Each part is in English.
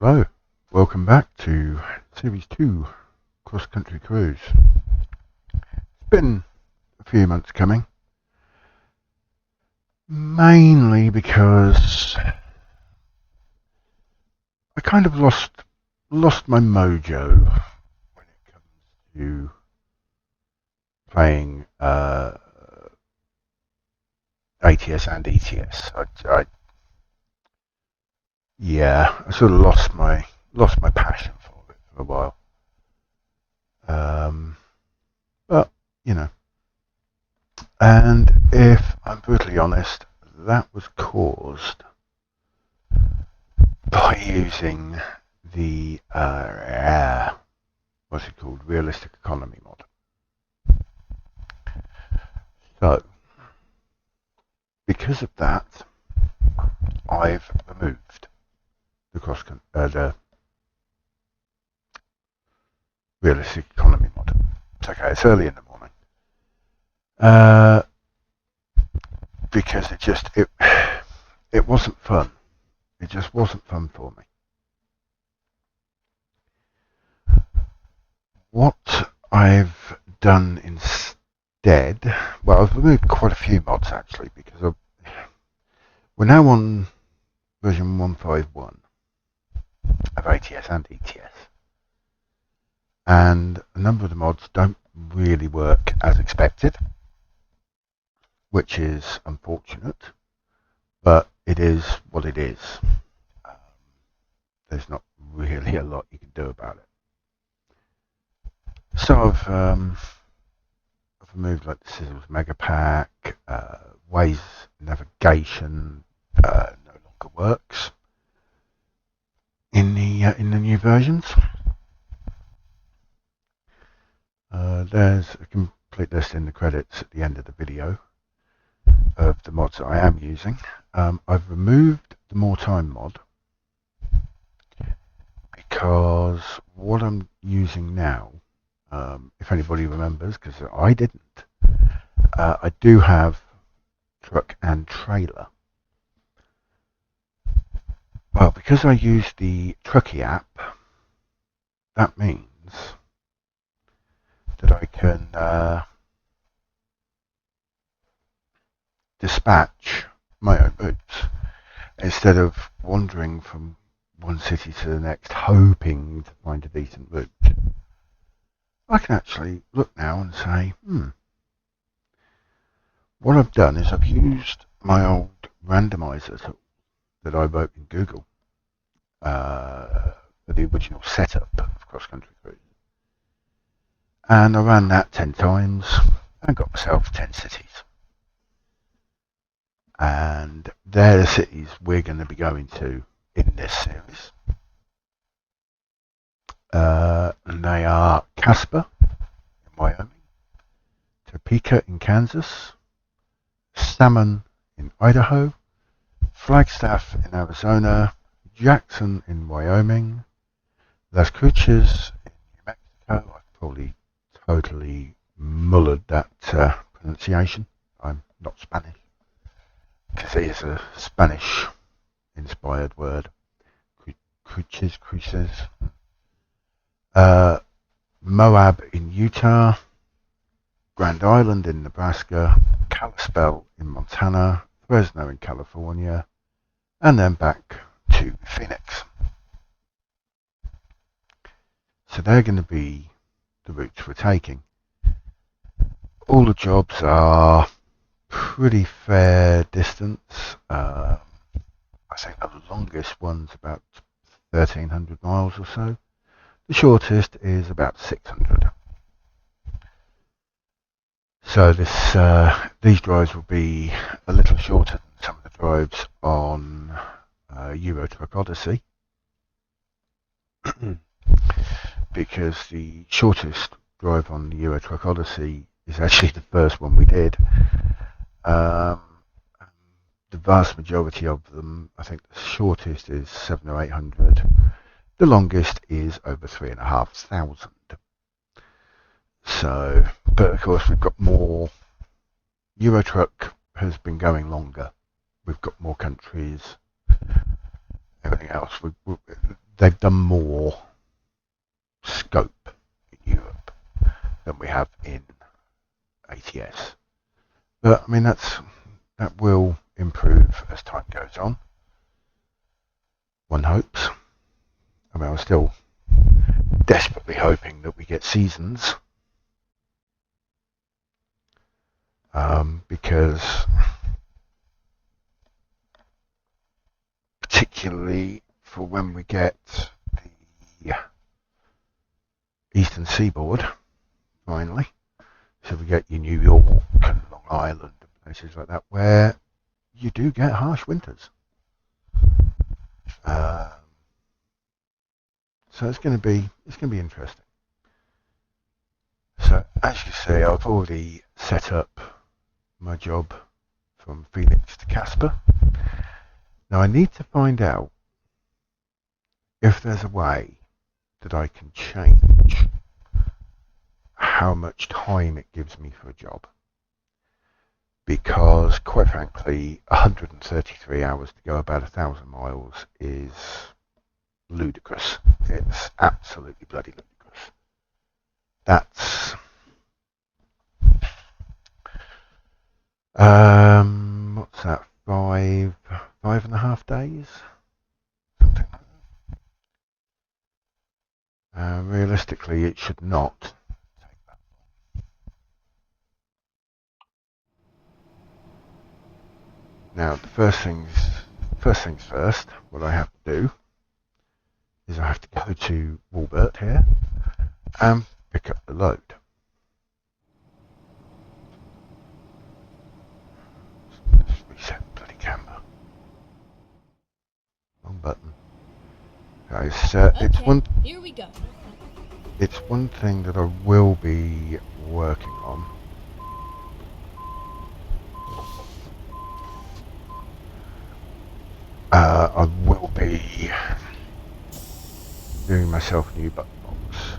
Hello, welcome back to Series 2 Cross Country Cruise. It's been a few months coming, mainly because I kind of lost my mojo when it comes to playing ATS and ETS. I sort of lost my passion for it for a while. But you know, and if I'm brutally honest, that was caused by using the what's it called, realistic economy mod. So because of that, I've removed the realistic economy mod. It's okay, it's early in the morning. Because it wasn't fun. It just wasn't fun for me. What I've done instead, well, I've removed quite a few mods actually, because we're now on version 151 of ATS and ETS, and a number of the mods don't really work as expected, which is unfortunate, but it is what it is. There's not really a lot you can do about it. So I've removed like the Sizzles Mega Pack, Waze navigation no longer works in the new versions. There's a complete list in the credits at the end of the video of the mods that I am using. I've removed the More Time mod because what I'm using now, if anybody remembers, because I didn't, I do have truck and trailer. Well, because I use the Truckee app, that means that I can dispatch my own routes instead of wandering from one city to the next hoping to find a decent route. I can actually look now and say, what I've done is I've used my old randomizer tool that I wrote in Google for the original setup of Cross Country Cruise, and I ran that 10 times and got myself 10 cities. And they're the cities we're going to be going to in this series. And they are Casper in Wyoming, Topeka in Kansas, Salmon in Idaho, Flagstaff in Arizona, Jackson in Wyoming, Las Cruces in New Mexico. I've probably totally mullered that pronunciation. I'm not Spanish, because it is a Spanish-inspired word. Cruces. Moab in Utah, Grand Island in Nebraska, Kalispell in Montana, Fresno in California, and then back to Phoenix. So they're going to be the routes we're taking. All the jobs are pretty fair distance. I think the longest one's about 1,300 miles or so. The shortest is about 600. So these drives will be a little shorter than some of the drives on Euro Truck Odyssey, because the shortest drive on the Euro Truck Odyssey is actually the first one we did. The vast majority of them, I think the shortest is 700 or 800. The longest is over 3,500. So, but of course we've got more. Euro Truck has been going longer. We've got more countries, everything else. they've done more scope in Europe than we have in ATS. But I mean that will improve as time goes on. One hopes. I mean, I'm still desperately hoping that we get seasons, because particularly for when we get the Eastern Seaboard finally, so we get your New York and Long Island and places like that where you do get harsh winters. So it's going to be interesting. So as you see, I've already set up my job from Phoenix to Casper. Now I need to find out if there's a way that I can change how much time it gives me for a job. Because quite frankly, 133 hours to go about 1,000 miles is ludicrous. It's absolutely bloody ludicrous. That's what's that? 5.5 days, something like that. Realistically, it should not take that long. Now, the first things first. What I have to do is I have to go to Walbert here and pick up the load. Let's reset the bloody camera. Wrong button. Guys, Okay, here we go. It's one thing that I will be working on. I will be doing myself a new button box.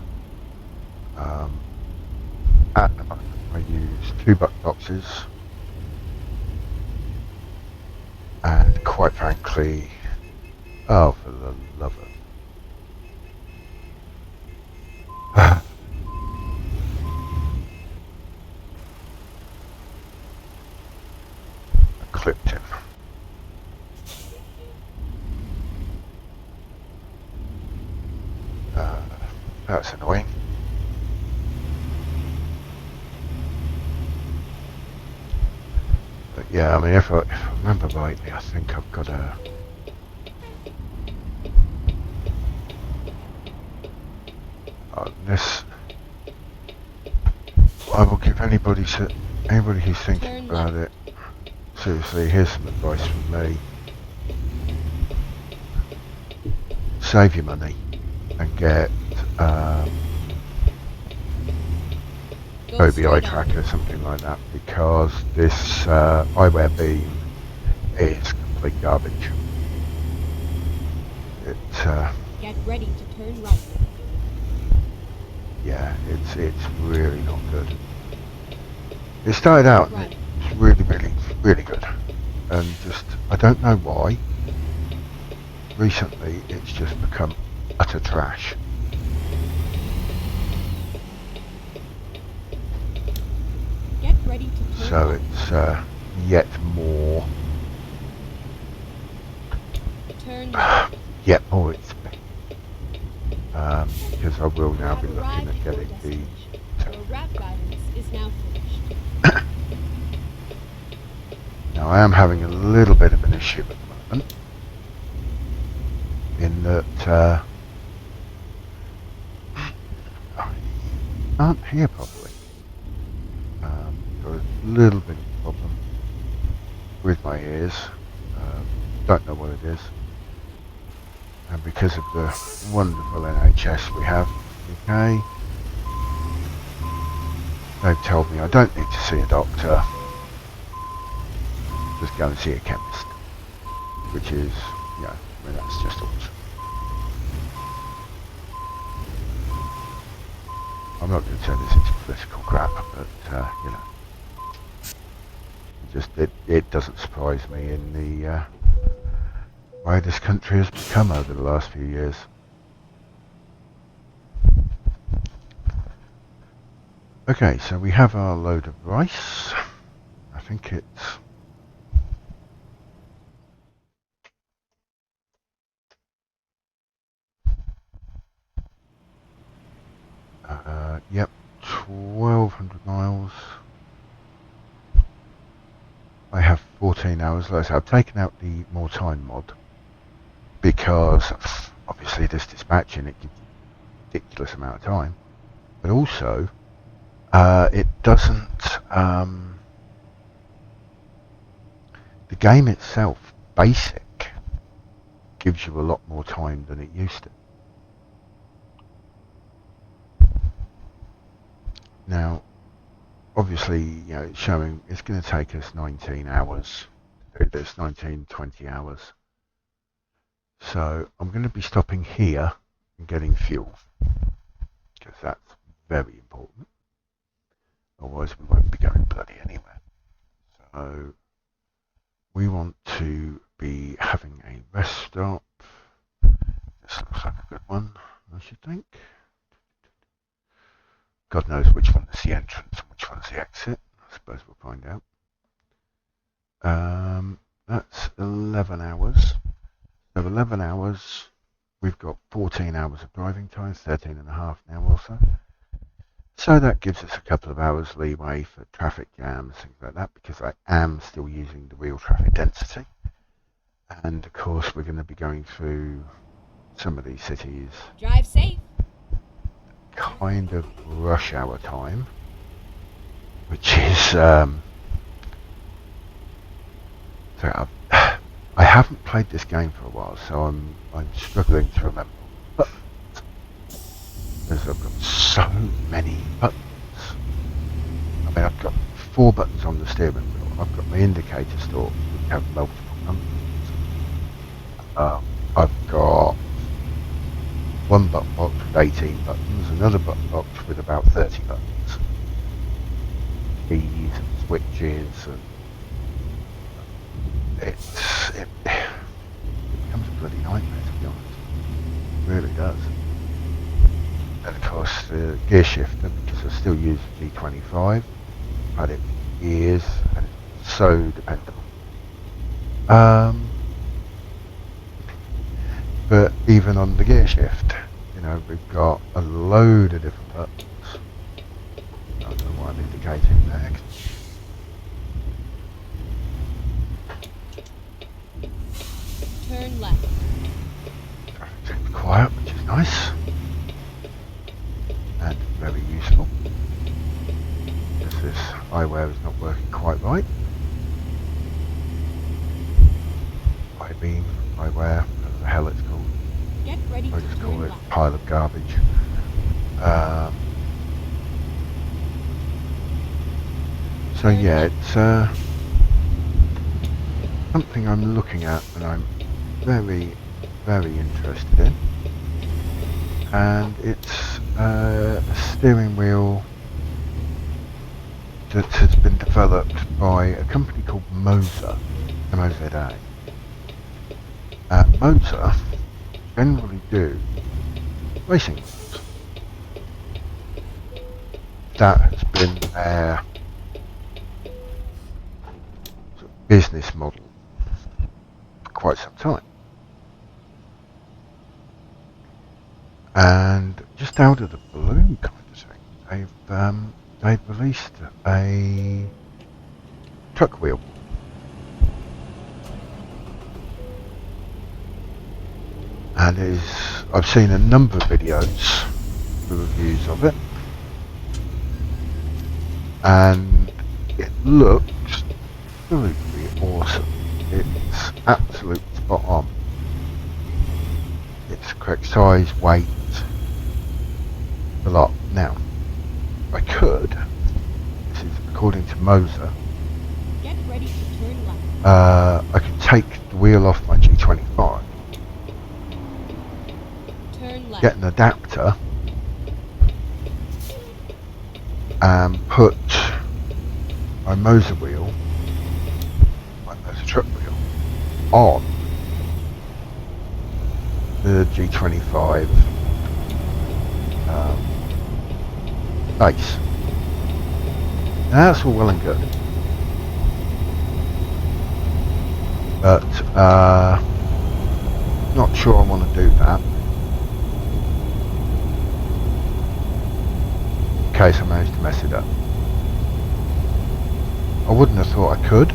At the moment, I use 2 button boxes, and quite frankly, oh, for the love of I clipped him. That's annoying. But yeah, I mean, if I remember rightly, I think I've got a... this... I will give anybody who's thinking about it, seriously, here's some advice from me. Save your money and get OBI tracker, something like that, because this eyewear beam is complete garbage. Get ready to turn right. Yeah, it's really not good. It started out and it's really, really, really good, and just I don't know why. Recently, it's just become utter trash. Get ready to turn So right. it's yet more expensive. Because I will now be looking at getting the... Your route guidance is now finished. Now I am having a little bit of an issue at the moment, in that I can't hear properly. Got a little bit of a problem with my ears. Don't know what it is. And because of the wonderful NHS we have in the UK, they've told me I don't need to see a doctor, just go and see a chemist. Which is, you know, I mean, that's just awesome. I'm not going to turn this into political crap, but, you know, it doesn't surprise me in the way this country has become over the last few years. Okay, so we have our load of rice. I think it's yep, 1200 miles. I have 14 hours left. So I've taken out the more time mod because obviously this dispatching it gives you a ridiculous amount of time, but also it doesn't. The game itself, basic, gives you a lot more time than it used to. Now, obviously, you know, it's showing it's going to take us 19 hours to do this, 19, 20 hours. So I'm going to be stopping here and getting fuel because that's very important. Otherwise, we won't be going bloody anywhere. So we want to be having a rest stop. This looks like a good one, I should think. God knows which one is the entrance and which one's the exit. I suppose we'll find out. That's 11 hours. So 11 hours. We've got 14 hours of driving time, 13 and a half now also. So that gives us a couple of hours leeway for traffic jams, things like that, because I am still using the real traffic density. And of course we're going to be going through some of these cities. Drive safe. Kind of rush hour time, which is so I haven't played this game for a while, so I'm struggling to remember. But I've got so many buttons. I mean, I've got 4 buttons on the steering wheel. I've got my indicator stalk, which have multiple numbers. I've got one button box with 18 buttons, another button box with about 30 buttons. Keys and switches, and it becomes a bloody nightmare, to be honest. It really does. And of course the gear shifter, because I still use the G25, I've had it for years and it's so dependable. But even on the gear shift, you know, we've got a load of different buttons. I don't know what I'm indicating next. Turn left. Traffic's quiet, which is nice. And very useful. Because this eyewear is not working quite right. Eye beam, eyewear, whatever the hell it's called. Get ready I to just call turn it left. a pile of garbage. So yeah, it's something I'm looking at and I'm very, very interested in. And it's a steering wheel that has been developed by a company called Moza, M-O-Z-A. Moza generally do racing wheels. That has been their sort of business model for quite some time. And just out of the blue kind of thing, they've released a truck wheel. And I've seen a number of videos, the reviews of it, and it looks absolutely awesome. It's absolutely spot on. It's correct size, weight, a lot. Now, I could, this is according to Moza, Get ready to turn left. I could take the wheel off my G25, Turn left. get an adapter, and put my Moza wheel, my Moza truck wheel, on the G25 base. Now, that's all well and good. But, not sure I want to do that. In case I manage to mess it up. I wouldn't have thought I could,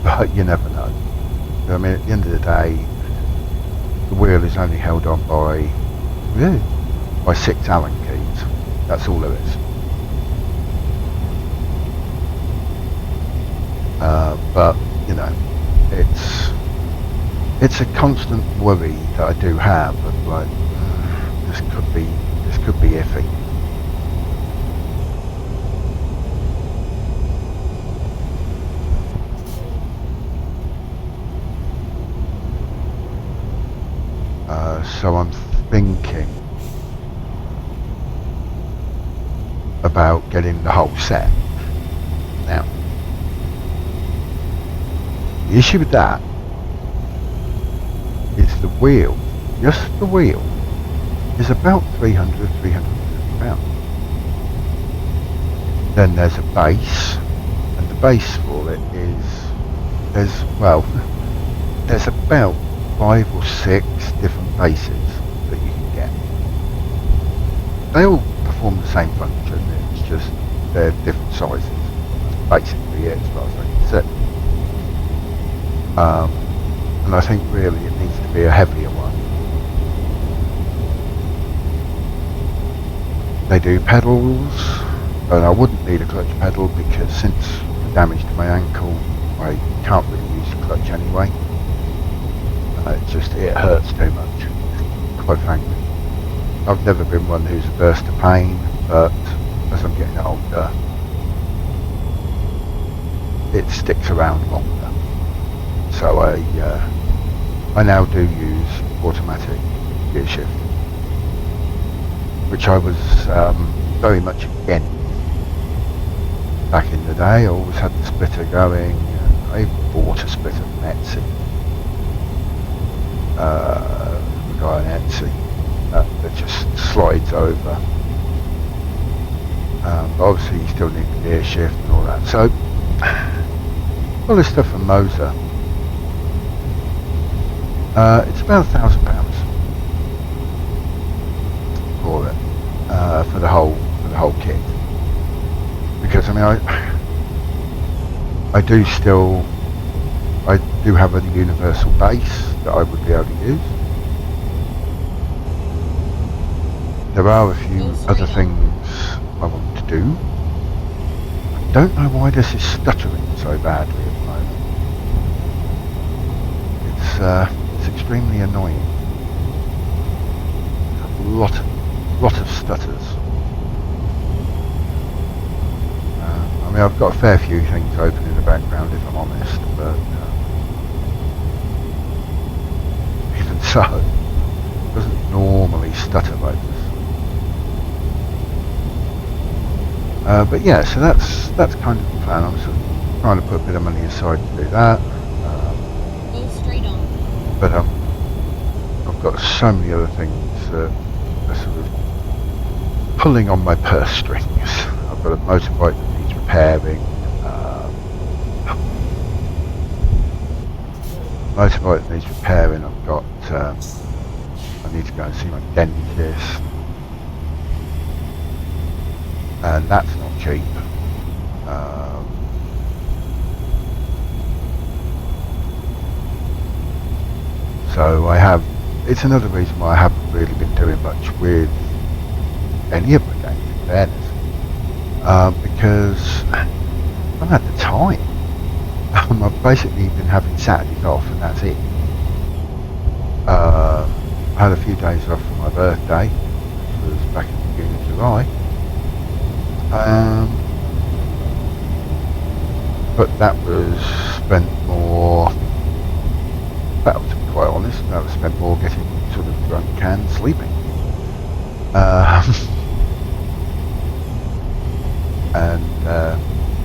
but you never know. I mean, at the end of the day, the wheel is only held on by 6 Allen keys. That's all there is. But you know, it's a constant worry that I do have of like, this could be iffy. So I'm thinking about getting the whole set. Now, the issue with that is the wheel, just the wheel, is about 350 pounds. Then there's a base, and the base for it is, there's about 5 or 6 different bases that you can get. They all perform the same function, it's just they're different sizes. That's basically it as far as I can see. And I think really it needs to be a heavier one. They do pedals, and I wouldn't need a clutch pedal because since the damage to my ankle I can't really use the clutch anyway. It hurts too much, quite frankly. I've never been one who's averse to pain, but as I'm getting older, it sticks around longer. So I now do use automatic gear shift, which I was very much against back in the day. I always had the splitter going. I even bought a splitter from Etsy. The guy on Etsy that just slides over. But obviously you still need the gear shift and all that. So all this stuff from Moser, it's about £1,000 for it, for the whole kit. Because I mean I do have a universal base that I would be able to use. There are a few other things I want to do. I don't know why this is stuttering so badly at the moment. It's extremely annoying. A lot of stutters. I mean, I've got a fair few things open in the background if I'm honest, but even so, it doesn't normally stutter like this. But yeah, so that's kind of the plan. I'm sort of trying to put a bit of money aside to do that. Go straight on. But I've got so many other things that are sort of pulling on my purse strings. I've got a motorbike that needs repairing. Motorbike that needs repairing. I've got. I need to go and see my dentist, and that's not cheap. So I have. It's another reason why I haven't really been doing much with any of my games, in fairness, because I haven't had the time. I've basically been having Saturdays off, and that's it. I had a few days off for my birthday, which was back in the beginning of July. But that was spent more. Well, to be quite honest, that was spent more getting sort of drunk and sleeping. And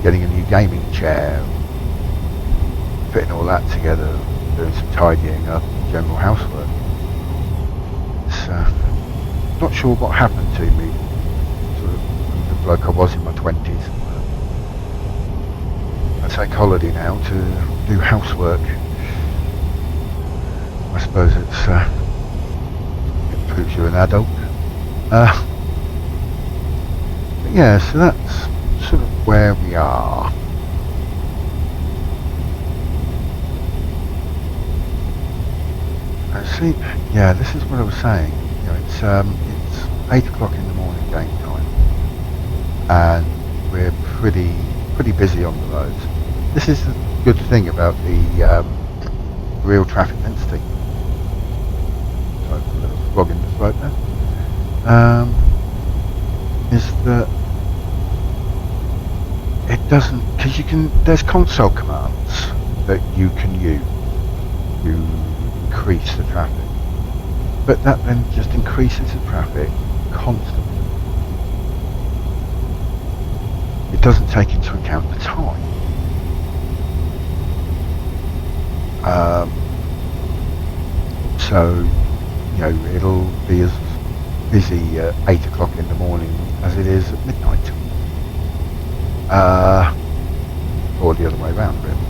getting a new gaming chair, putting all that together, doing some tidying up, general housework. It's not sure what happened to me, sort of the bloke I was in my 20s. take holiday now to do housework. I suppose it proves you're an adult. But yeah, so that's sort of where we are. See, yeah, this is what I was saying. You know, it's 8 o'clock in the morning game time, and we're pretty busy on the roads. This is the good thing about the real traffic density. Sorry for a little frog in the throat there. Is that it doesn't, because there's console commands that you can use to increase the traffic, but that then just increases the traffic constantly. It doesn't take into account the time. So, you know, it'll be as busy at 8 o'clock in the morning as it is at midnight. Or the other way around, really.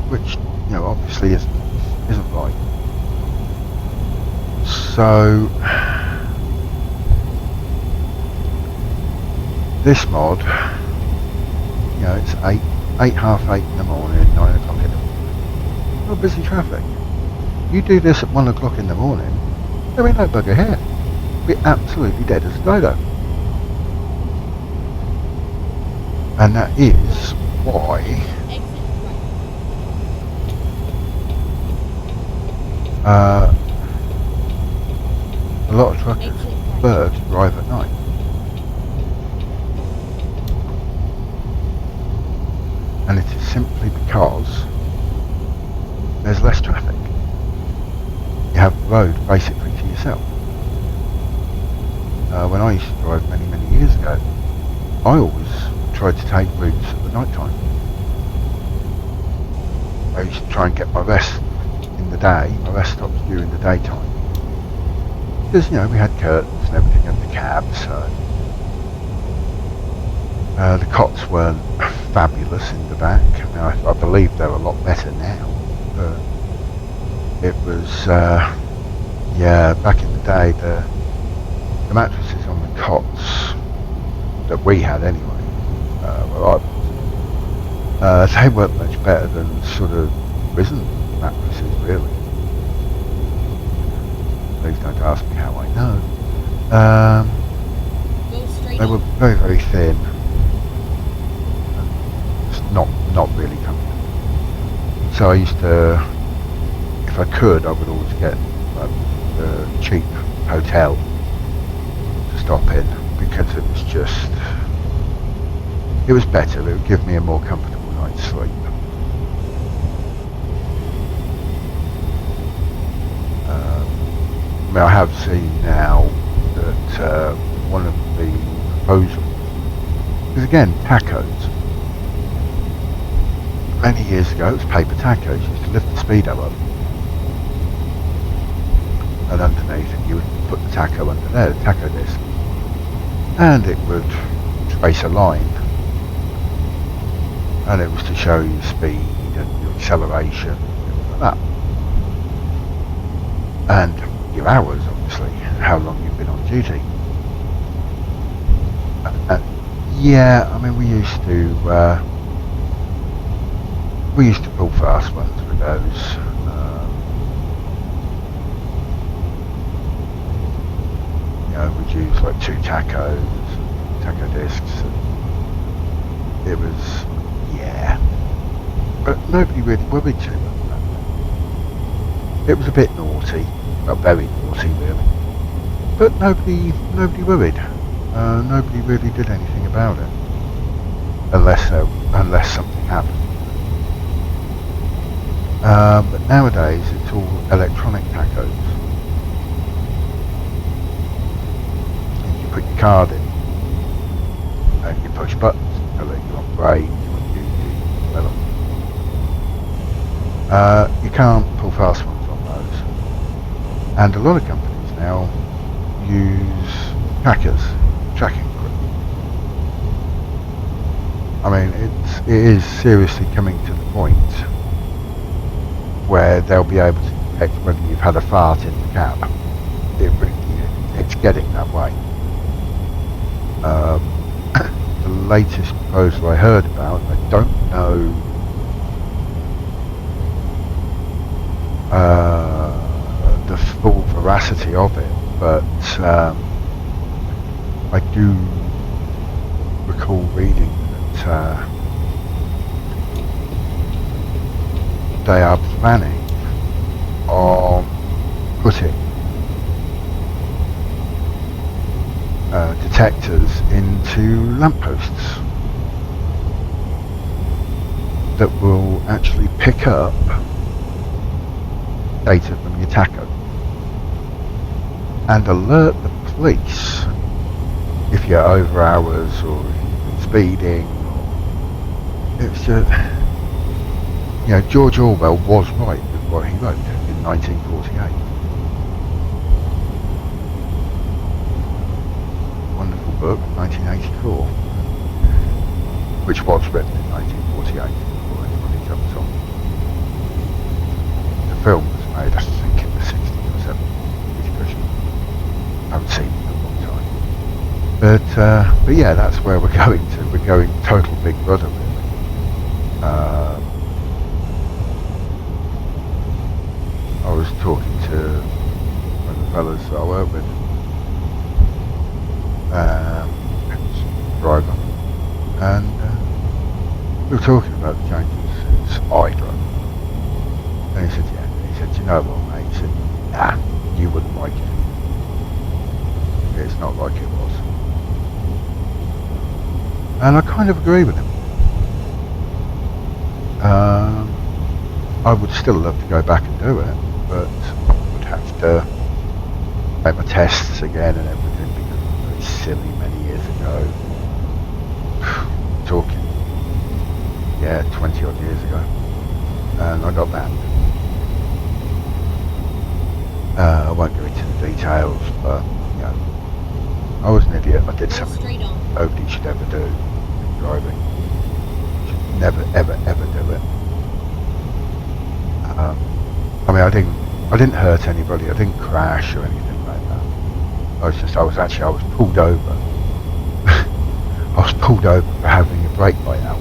Which, you know, obviously isn't right. So, this mod, you know, it's half 8 in the morning, 9 o'clock in the morning. Not busy traffic. You do this at 1 o'clock in the morning, there ain't no bugger here. We're absolutely dead as a dodo. And that is why a lot of truckers prefer to drive at night. And it is simply because there's less traffic. You have the road basically to yourself. When I used to drive many years ago, I always tried to take routes at the night time. I used to try and get my rest in the day, my rest stops during the daytime. Because, you know, we had curtains and everything in the cab, so the cots weren't fabulous in the back. I mean, I believe they're a lot better now, but it was, yeah, back in the day, the mattresses on the cots that we had anyway, where I was, they weren't much better than sort of prison mattresses, really. Please don't ask me how I know. They were very thin. Just not really comfortable. So I used to, if I could, I would always get a cheap hotel to stop in, because it was just, it was better. It would give me a more comfortable night's sleep. I mean, I have seen now that one of the proposals, because again, tacos. Many years ago, it was paper tacos. You used to lift the speedo up, and underneath you would put the taco under there, the taco disc, and it would trace a line, and it was to show you speed and your acceleration, things like that, and your hours, obviously, how long you've been on duty. Yeah, I mean, we used to pull fast ones with those. You know, we'd use like 2 taco discs. And it was, yeah, but nobody really worried too much about that. It was a bit naughty. Well, very naughty, really. But nobody worried. Nobody really did anything about it, unless something happened. But nowadays, it's all electronic tacos. And you put your card in, and you push buttons to tell it you're on break, you're on duty, whatever. You can't pull fast ones on those. And a lot of companies now use trackers, tracking equipment. I mean, it is seriously coming to the point where they'll be able to detect whether you've had a fart in the cab. It's getting that way. The latest proposal I heard about, I don't know the full veracity of it, but I do recall reading that they are planning on putting detectors into lampposts that will actually pick up data from your tacho and alert the police if you're over hours or if you've been speeding. It's just, George Orwell was right with what he wrote in 1948. Wonderful book, 1984, which was written in 1948 before anybody jumped on. The film was made, I think, in the 60s or 70s. Attribution. I haven't seen it in a long time. But yeah, that's where we're going to. We're going total Big Brother, really. I was talking to one of the fellas I work with, driver, and we were talking about the changes since I drove. And he said, yeah. He said, you know what, mate? He said, nah, you wouldn't like it. It's not like it was. And I kind of agree with him. I would still love to go back and do it, but I would have to take my tests again and everything because it was very silly many years ago. Talking, 20 odd years ago. And I got banned. I won't go into the details, but I was an idiot. I did something nobody should ever do in driving. Should never, ever, ever do it. I mean, I didn't hurt anybody. I didn't crash or anything like that. I was pulled over. I was pulled over for having a brake light out.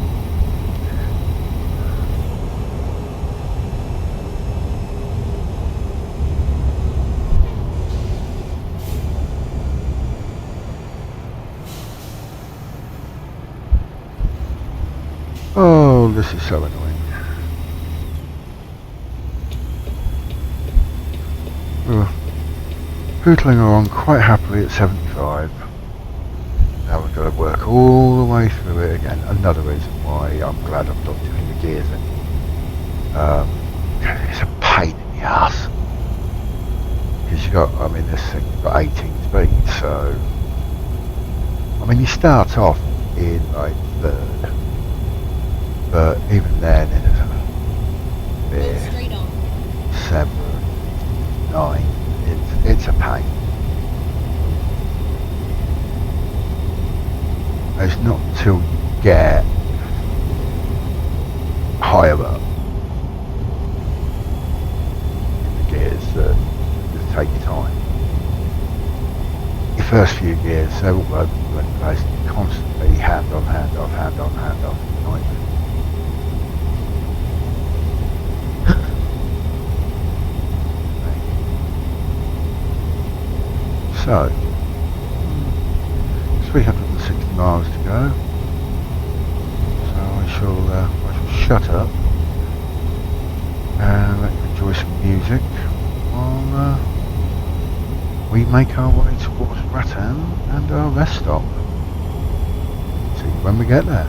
Oh, this is so annoying. Pootling along quite happily at 75. Now we've got to work all the way through it again. Another reason why I'm glad I'm not doing the gears anymore. It's a pain in the ass. Because this thing's got 18 speeds, so you start off in like third, but even then it's 7, 9. It's a pain. It's not until you get higher up in the gears that just take your time. Your first few gears, they're all over the place. Constantly hand on, hand off, hand on, hand off. Nightmare. So, 360 miles to go. So I shall shut up and let you enjoy some music while we make our way towards Rattan and our rest stop. See you when we get there.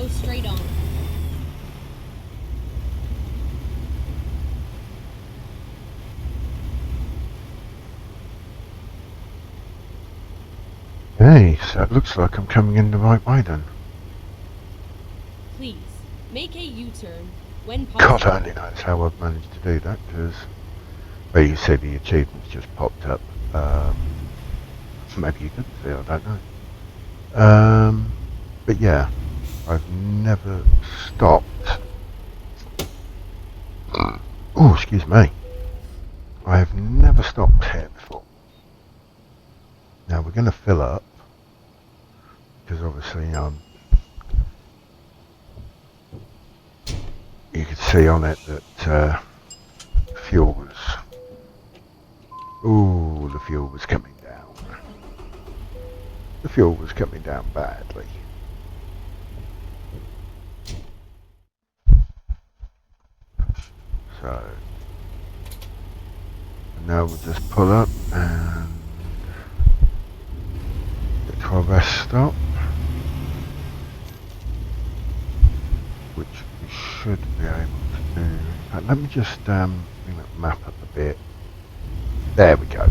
Go straight on. Hey, so it looks like I'm coming in the right way then. Please, make a U-turn when God possible. only knows how I've managed to do that, because, well, you see the achievements just popped up. Maybe you couldn't see, I don't know. But yeah, I've never stopped. Oh, excuse me. I have never stopped here before. Now we're going to fill up, because obviously you could see on it that fuel was... Ooh, the fuel was coming down. The fuel was coming down badly. So, and now we'll just pull up and get to our rest stop, which we should be able to do. In fact, let me just bring that map up a bit. There we go.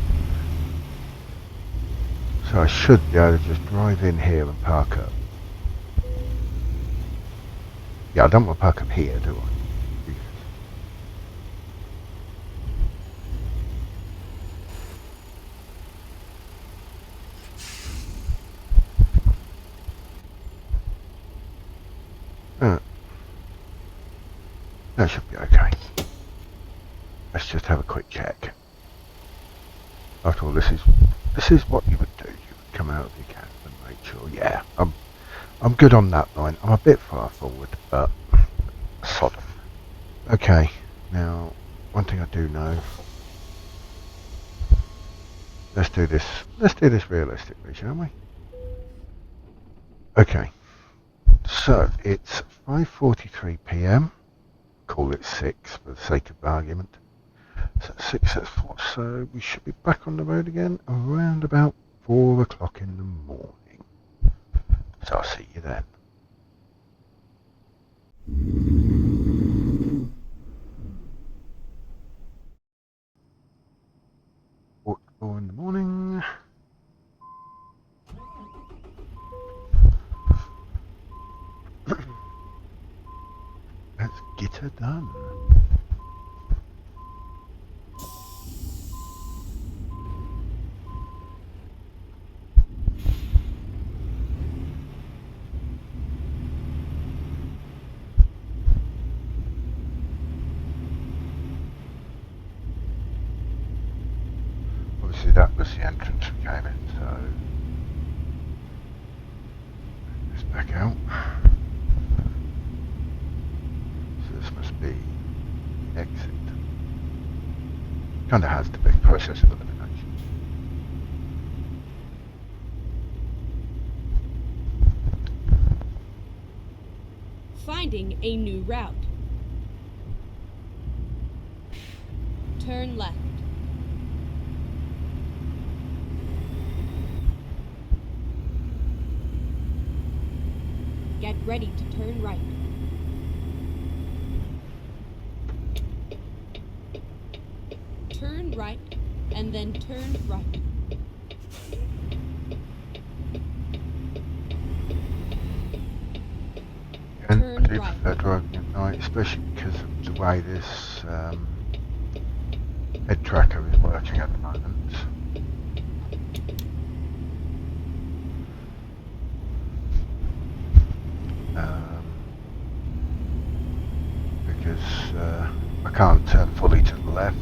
So I should be able to just drive in here and park up. Yeah, I don't want to park up here, do I? That should be okay. Let's just have a quick check. After all, this is what you would do. You would come out of your cab and make sure. Yeah, I'm good on that line. I'm a bit far forward, but sod 'em. Okay, now one thing I do know. Let's do this. Let's do this realistically, shall we? Okay. So it's 5:43 p.m. Call it 6 for the sake of argument. So 6 that's 4. So we should be back on the road again around about 4 o'clock in the morning. So I'll see you then. Quarter to 4 in the morning. Let's get her done. Obviously that was the entrance we came in, so let's back out. So this must be the exit. Kinda has to be process of elimination. Finding a new route. Turn left. Get ready to turn right. Turn right, and then turn right. And Turn I do right. prefer driving at night, especially because of the way this head tracker is working at the moment. Because I can't turn fully to the left.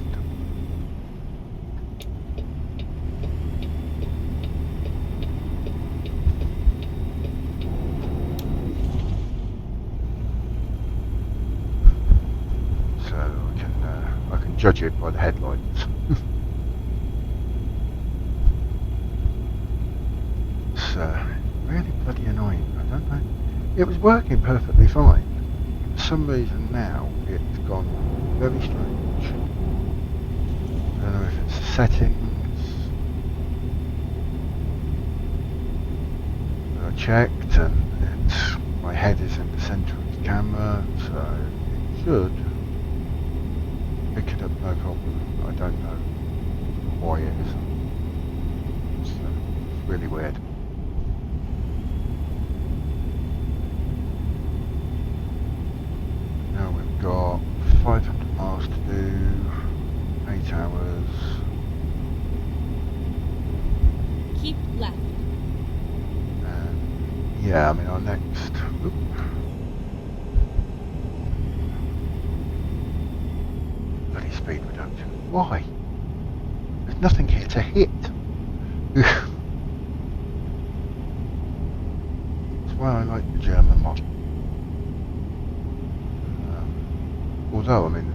So I can judge it by the headlights. It's really bloody annoying. I don't know. It was working perfectly fine. For some reason now it's gone very strange. I don't know if it's the settings. I checked and my head is in the centre of the camera, so it should pick it up no problem. I don't know why it isn't. So it's really weird. Now we've got 500 miles to do, 8 hours. Keep left. And yeah, I mean our next... Oop. Bloody speed reduction. Why? There's nothing here to hit. That's why I like the German model. Although, I mean,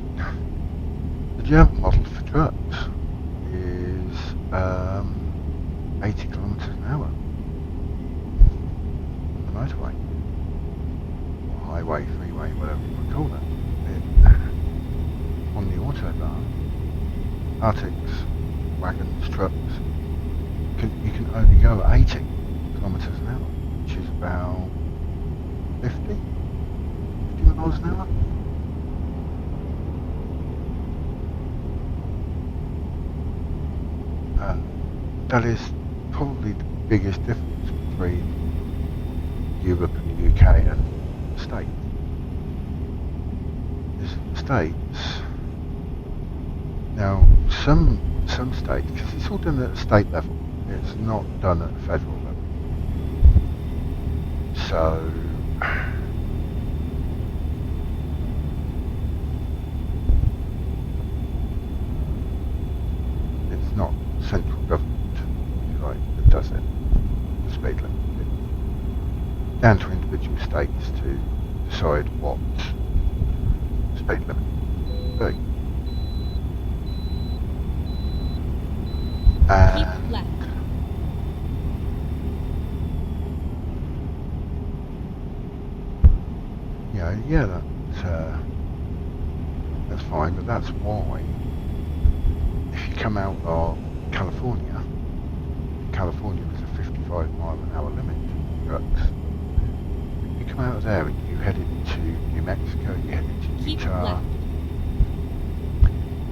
the German model for trucks is 80 kilometres an hour on the motorway, or highway, freeway, whatever you want to call it. On the autobahn, Arctics, wagons, trucks, you can only go at 80 kilometres an hour, which is about 50 miles an hour. That is probably the biggest difference between Europe and the UK and the States. Is the States, now some states, because it's all done at state level, it's not done at federal level. So it's not central government that does it, the speed limit. It's down to individual states to decide what speed limit to be. Keep left. Yeah, that's fine, but that's why if you come out of California is a 55 mile an hour limit for trucks. You come out of there and you head into New Mexico, you head into Keep Utah, left.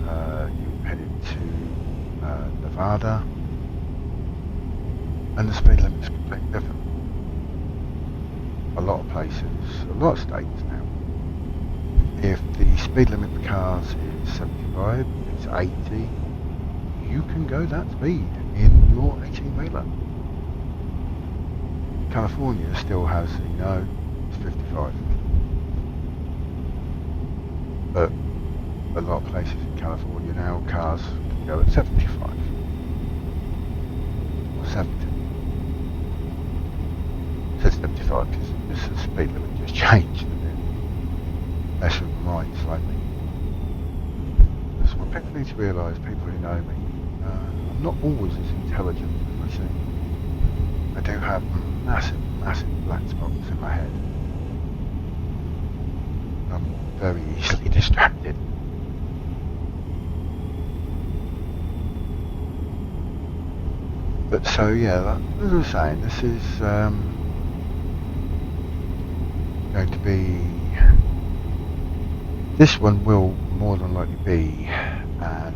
you head into Nevada, and the speed limit is completely different. A lot of places, a lot of states now, if the speed limit for cars is 75, it's 80, you can go that speed in your 18-wheeler. California still has, it's 55. But a lot of places in California now, cars can go at 75 or 70. It says 75 because the speed limit just changed a bit. Mess with my mind slightly. That's what people need to realise, people who know me. I'm not always as intelligent as I seem. I do have massive black spots in my head. I'm very easily distracted. But so yeah, as I was saying, this is going to be... This one will more than likely be an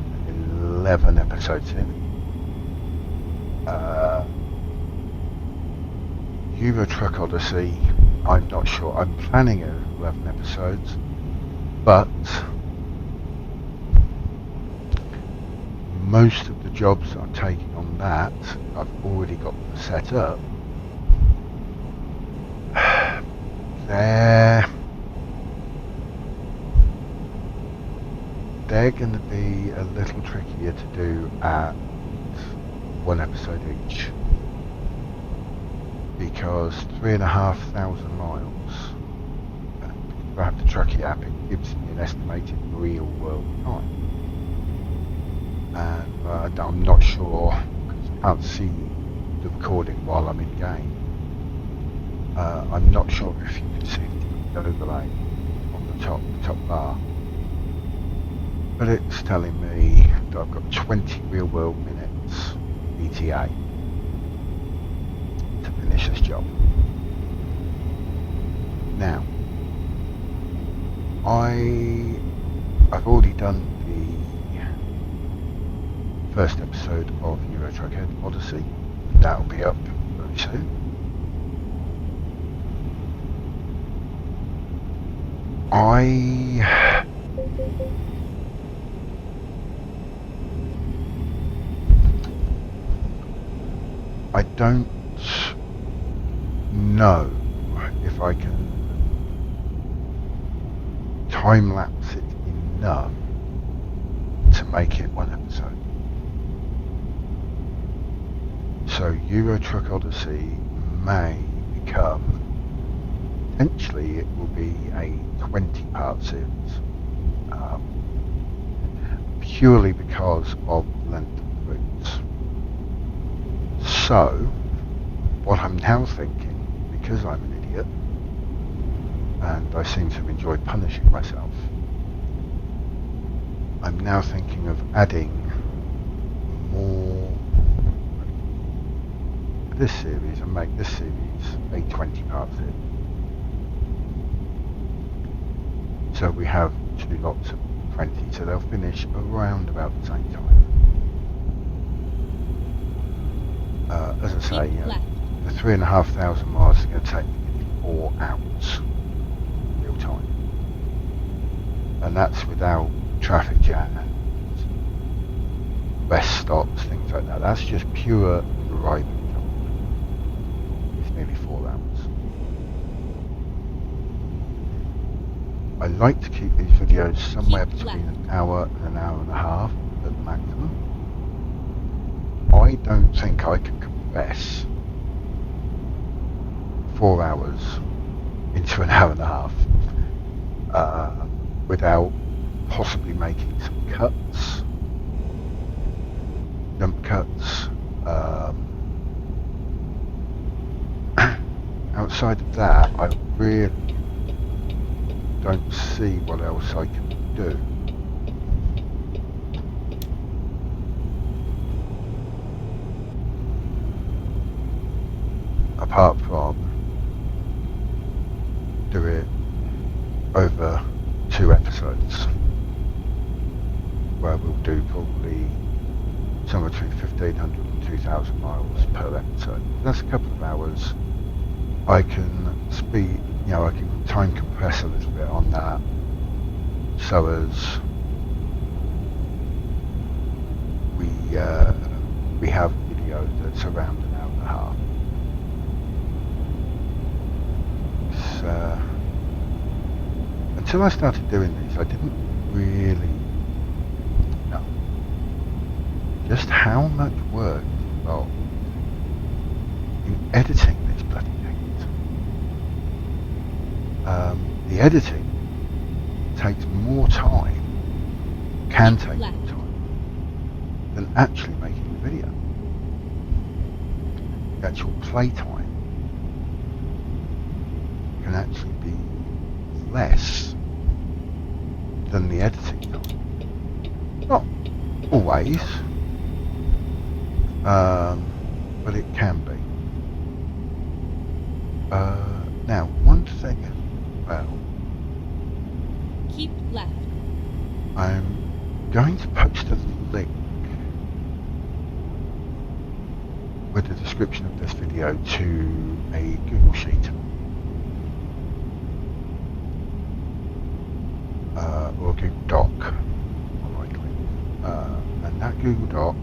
11 episodes in. Euro Truck Odyssey, I'm not sure. I'm planning 11 episodes, but most of the jobs I'm taking on that, I've already got them set up. They're going to be a little trickier to do at one episode each, because 3,500 miles, if I have the Truckee app, it gives me an estimated real world time, and I'm not sure, because I can't see the recording while I'm in game. I'm not sure if you can see the overlay on the top bar, but it's telling me that I've got 20 real world minutes ETA to finish this job. Now, I've already done the first episode of Euro Truck Odyssey. That'll be up very soon. I don't know if I can time lapse it enough to make it one episode. So Euro Truck Odyssey may become, potentially it will be a 20-part series, purely because of the length of the routes. So what I'm now thinking, because I'm an idiot and I seem to enjoy punishing myself, I'm now thinking of adding more to this series and make this series a 20-part series. So we have 2 lots of 20, so they'll finish around about the same time. As I say, the 3,500 miles is going to take me 4 hours real time, and that's without traffic jam, rest stops, things like that. That's just pure driving time. It's nearly 4 hours. I like to keep these videos somewhere between an hour and an hour and a half at the maximum. I don't think I can compress 4 hours into an hour and a half without possibly making some cuts, jump cuts. Outside of that, I really don't see what else I can do. Apart from do it over 2 episodes, where we'll do probably somewhere between 1,500 and 2,000 miles per episode. That's a couple of hours. I can speed, I can time compress a little bit on that, so as we have video that's around an hour and a half. Until I started doing these, I didn't really know just how much work is involved in editing these bloody things. The editing takes more time, can take more time, than actually making the video. The actual play time can actually be less than the editing time. Not always, but it can be. Now, one thing as well, Keep left. I'm going to post a link with the description of this video to a Google Sheet. Or a Google Doc, more likely. And that Google Doc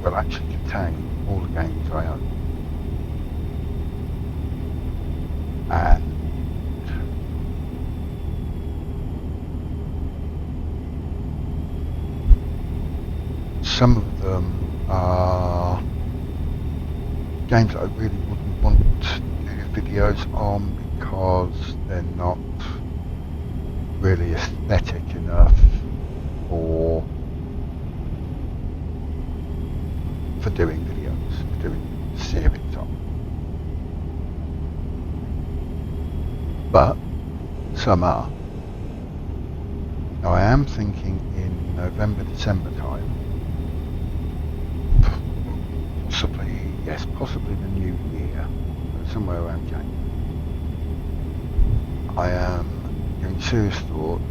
will actually contain all the games I own. And some of them are games that I really wouldn't want to do videos on because they're not really aesthetic enough for doing videos, for doing series on. But some are. Now I am thinking in November, December time, possibly the new year, somewhere around January, I am giving serious thought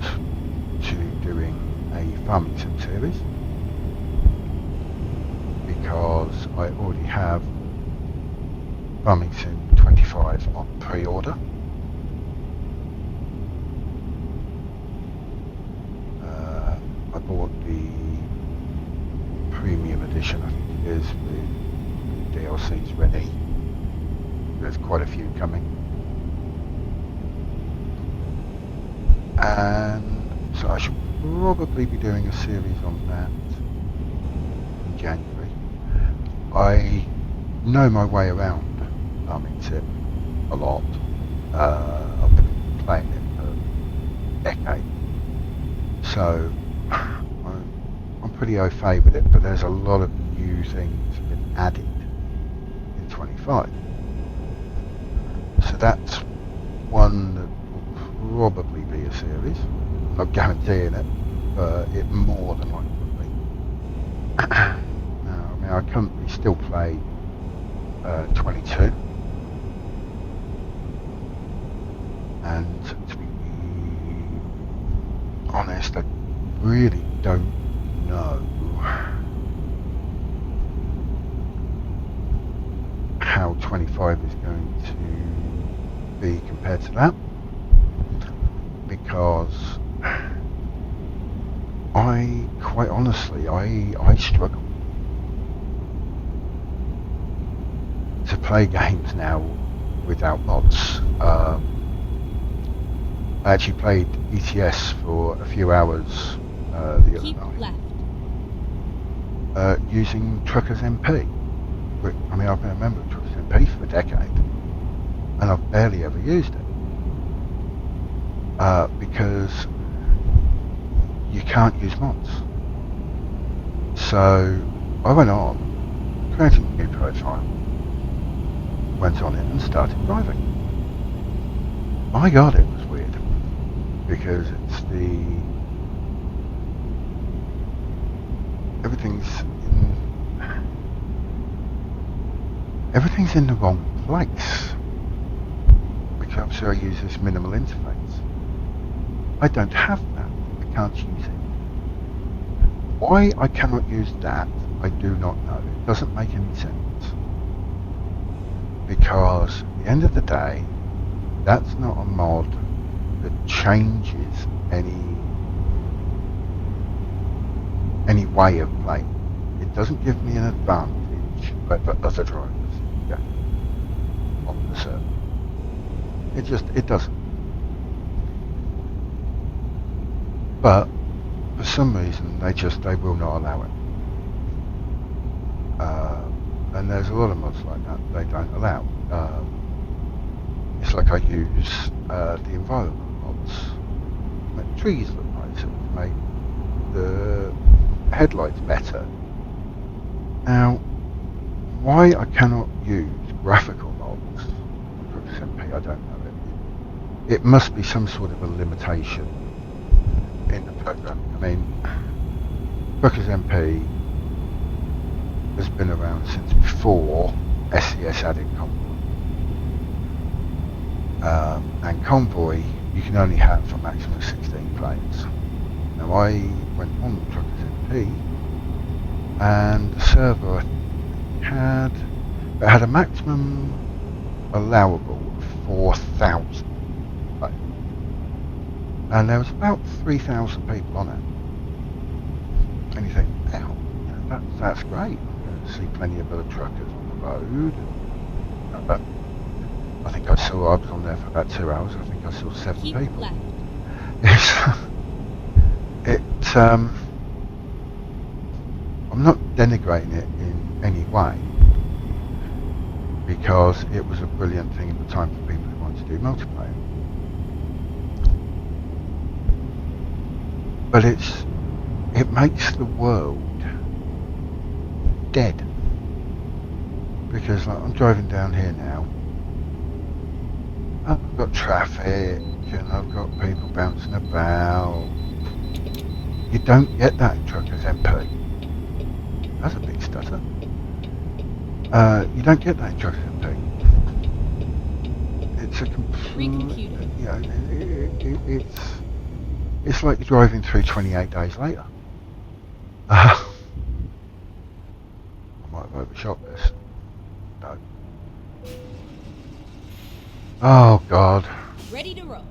to doing a farming sim series, because I already have Farming Sim 25 on pre-order. I bought the premium edition, I think it is, with DLCs ready. There's quite a few coming. And so I should probably be doing a series on that in January. I know my way around Farming Sim a lot. I've been playing it for a decade, so I'm pretty au fait with it, but there's a lot of new things been added in 25. So that's one that will probably be a series. I'm not guaranteeing it, but it more than likely will be. Now, I mean, I currently still play 22. And to be honest, I really don't know how 25 is going to be compared to that, because quite honestly, I struggle to play games now without mods. I actually played ATS for a few hours the Keep other night, left. using Truckers MP. I mean, I've been a member of Truckers MP for a decade, and I've barely ever used it, because you can't use mods. So I went on, created a new profile, went on it and started driving. My God, it was weird, because it's everything's in the wrong place, because obviously I use this minimal interface. I don't have that. I can't use it. Why I cannot use that, I do not know. It doesn't make any sense, because at the end of the day, that's not a mod that changes any way of playing. It doesn't give me an advantage over other drivers on the server. It doesn't. But for some reason they will not allow it. And there's a lot of mods like that they don't allow. It's like I use the environment mods. Make trees look nicer, make the headlights better. Now, why I cannot use graphical mods on MP, I don't know. It must be some sort of a limitation in the program. I mean, Truckers MP has been around since before SES added Convoy. And Convoy you can only have a maximum of 16 players. Now I went on Truckers MP, and the server had a maximum allowable of 4,000 players, and there was about 3,000 people on it. And you think, wow, that's great. I'm going to see plenty of other truckers on the road. But I think I was on there for about 2 hours. I think I saw 7 Keep people. left. I'm not denigrating it in any way, because it was a brilliant thing at the time for people who wanted to do multiplayer. But it makes the world dead, because like, I'm driving down here now, I've got traffic and I've got people bouncing about. You don't get that in Truckers MP. That's a big stutter. You don't get that in Truckers MP. It's it's a complete, Recomputing. you know, it's like you're driving through 28 days later. I might have overshot this. No. Oh God, Ready to roll.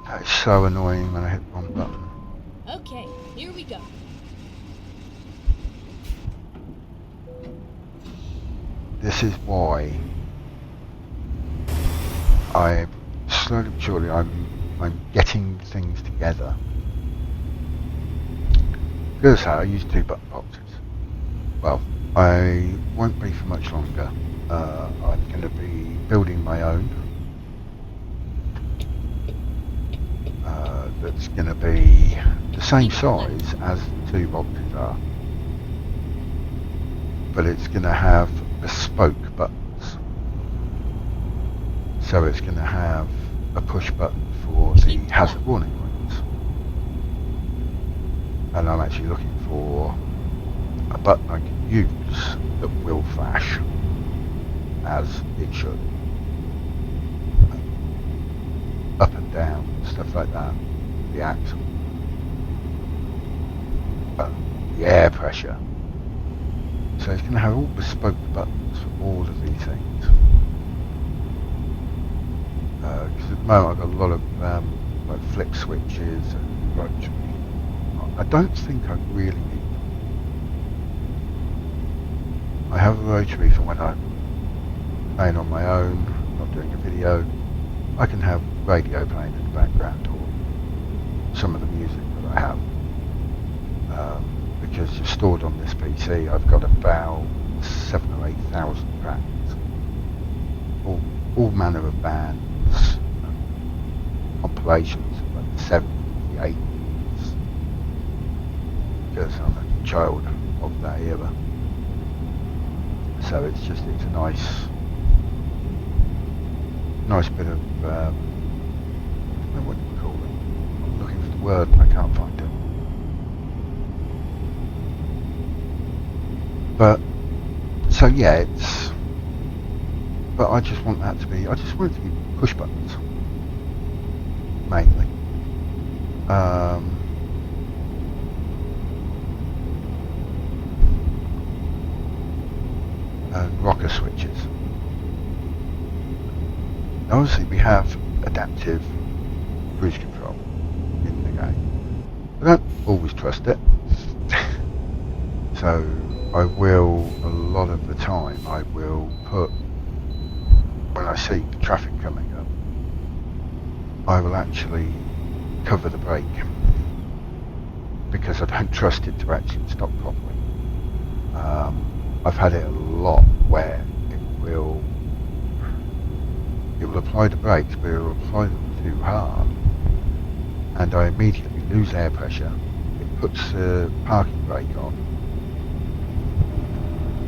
that is so annoying when I hit the wrong button. Okay, here we go. This is why I slowly but surely I'm getting things together. Because how I use 2 button boxes. Well, I won't be for much longer. I'm going to be building my own. That's going to be the same size as the 2 boxes are, but it's going to have bespoke buttons. So it's going to have a push button for the hazard warning lights, and I'm actually looking for a button I can use that will flash as it should, up and down, stuff like that. The axle, the air pressure. So it's going to have all bespoke buttons for all of these things. Because at the moment I've got a lot of like flick switches and rotary. I don't think I really need them. I have a rotary for when I'm playing on my own, not doing a video. I can have radio playing in the background, or some of the music that I have, because just stored on this PC I've got about 7,000 or 8,000 tracks, all manner of bands, compilations of like the 70s, the 80s, because I'm a child of that era. So it's a nice bit of I don't know what you call it. I'm looking for the word and I can't find it. But so yeah, but I just want it to be push buttons mainly. And rocker switches. Obviously we have adaptive cruise control in the game. I don't always trust it. So I will, a lot of the time, I will put, when I see traffic coming up, I will actually cover the brake, because I don't trust it to actually stop properly. I've had it a lot where it will apply the brakes, but it will apply them too hard, and I immediately lose air pressure. It puts the parking brake on,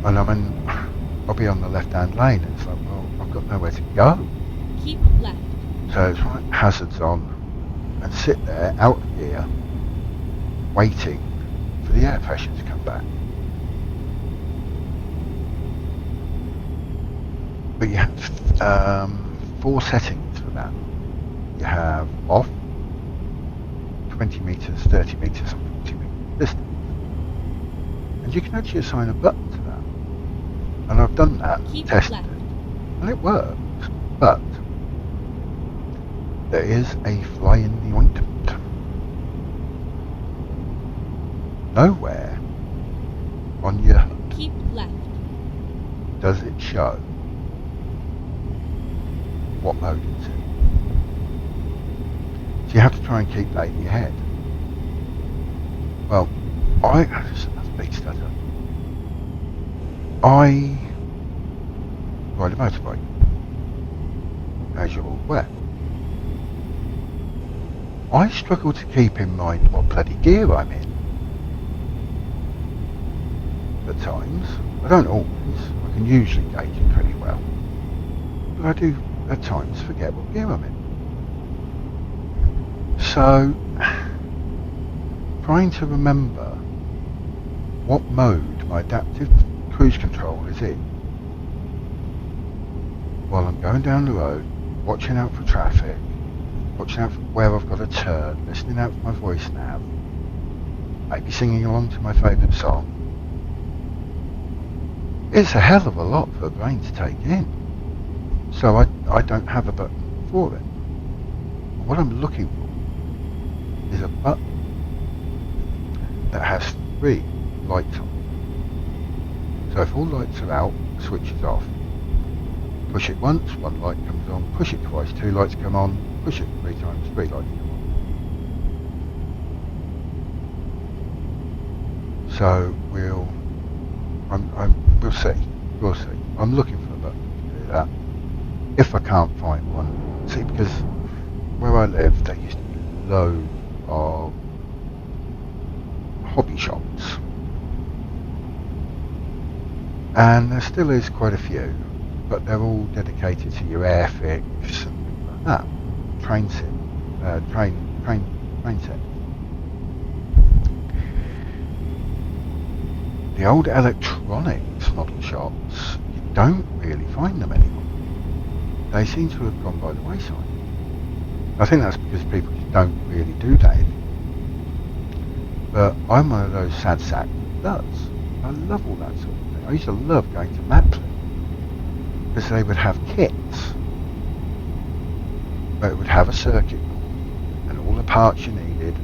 and I'll be on the left-hand lane, and it's like, well, I've got nowhere to go. Keep left. So it's right, hazards on, and sit there out of gear, waiting for the air pressure to come back. But you have 4 settings for that. You have off, 20 meters, 30 meters, and 40 meters distance. And you can actually assign a button to that. And I've done that, tested it, and it works. But there is a fly in the ointment. Nowhere on your HUD Keep left. does it show what mode it's in. So you have to try and keep that in your head. Well, that's a big stutter. I ride a motorbike, as you're all aware. I struggle to keep in mind what bloody gear I'm in. At times. I don't always. I can usually gauge it pretty well. But I do at times forget what gear I'm in. So, trying to remember what mode my adaptive cruise control is in while I'm going down the road, watching out for traffic, watching out for where I've got to turn, listening out for my voice nav, maybe singing along to my favourite song. It's a hell of a lot for a brain to take in. So I don't have a button for it. What I'm looking for is a button that has 3 lights on. So if all lights are out, the switch is off. Push it once, 1 light comes on. Push it twice, 2 lights come on. Push it 3 times, 3 lights come on. So we'll see. We'll see. I'm looking for a button to do that. If I can't find one, see, because where I live, there used to be loads of hobby shops, and there still is quite a few, but they're all dedicated to your Airfix and things like that. Train set. The old electronics model shops, you don't really find them anymore. They seem to have gone by the wayside. I think that's because people just don't really do that anymore. But I'm one of those sad sacks that does. I love all that sort of thing. I used to love going to Maplin because they would have kits. But it would have a circuit board and all the parts you needed